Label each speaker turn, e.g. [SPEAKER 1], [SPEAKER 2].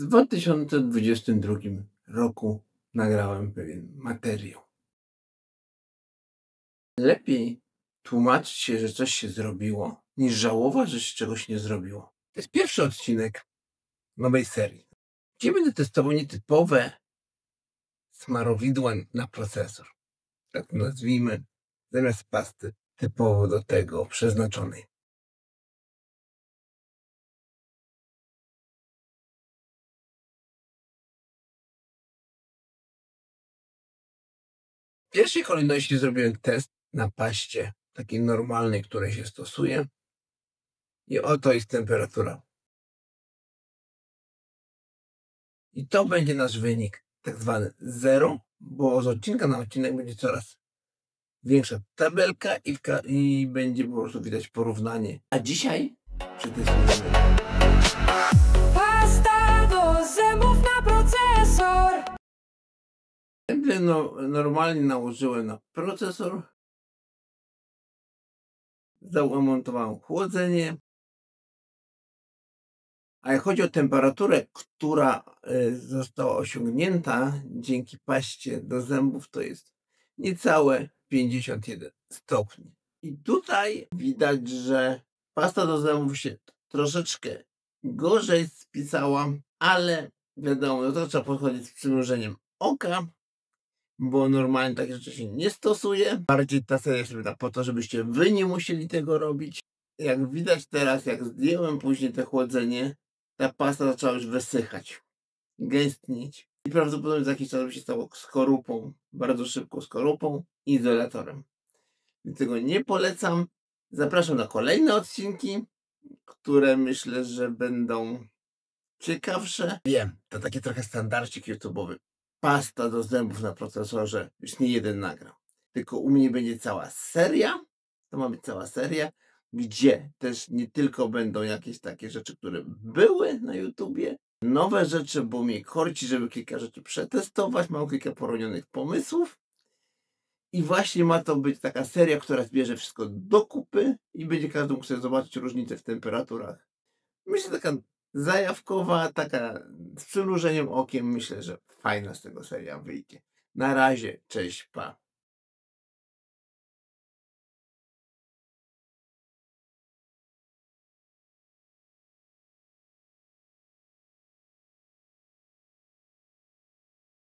[SPEAKER 1] W 2022 roku nagrałem pewien materiał. Lepiej tłumaczyć się, że coś się zrobiło, niż żałować, że się czegoś nie zrobiło. To jest pierwszy odcinek nowej serii, gdzie będę testował nietypowe smarowidła na procesor. Tak to nazwijmy, zamiast pasty typowo do tego przeznaczonej. W pierwszej kolejności zrobiłem test na paście takiej normalnej, której się stosuje. I oto jest temperatura. I to będzie nasz wynik, tak zwany 0, bo z odcinka na odcinek będzie coraz większa tabelka i będzie po prostu widać porównanie. A dzisiaj przetestujemy
[SPEAKER 2] pasta do zębów na procesor.
[SPEAKER 1] Normalnie nałożyłem na procesor, zamontowałem chłodzenie. A jak chodzi o temperaturę, która została osiągnięta dzięki paście do zębów, to jest niecałe 51 stopni. I tutaj widać, że pasta do zębów się troszeczkę gorzej spisała, ale wiadomo, do tego trzeba podchodzić z przymrużeniem oka, bo normalnie takie rzeczy się nie stosuje. Bardziej ta seria się wyda po to, żebyście wy nie musieli tego robić. Jak widać teraz, jak zdjąłem później te chłodzenie, ta pasta zaczęła już wysychać, gęstnieć i prawdopodobnie za jakiś czas by się stało skorupą, bardzo szybko skorupą i izolatorem. Więc tego nie polecam. Zapraszam na kolejne odcinki, które myślę, że będą ciekawsze. Wiem, to taki trochę standardzik YouTube'owy. Pasta do zębów na procesorze już nie jeden nagrał. Tylko u mnie będzie cała seria. To ma być cała seria, gdzie też nie tylko będą jakieś takie rzeczy, które były na YouTubie, nowe rzeczy, bo mnie korci, żeby kilka rzeczy przetestować. Mam kilka poronionych pomysłów. I właśnie ma to być taka seria, która zbierze wszystko do kupy i będzie każdy mógł sobie zobaczyć różnicę w temperaturach. Myślę, taka zajawkowa, taka z przymrużeniem okiem. Myślę, że fajna z tego seria wyjdzie. Na razie, cześć, pa.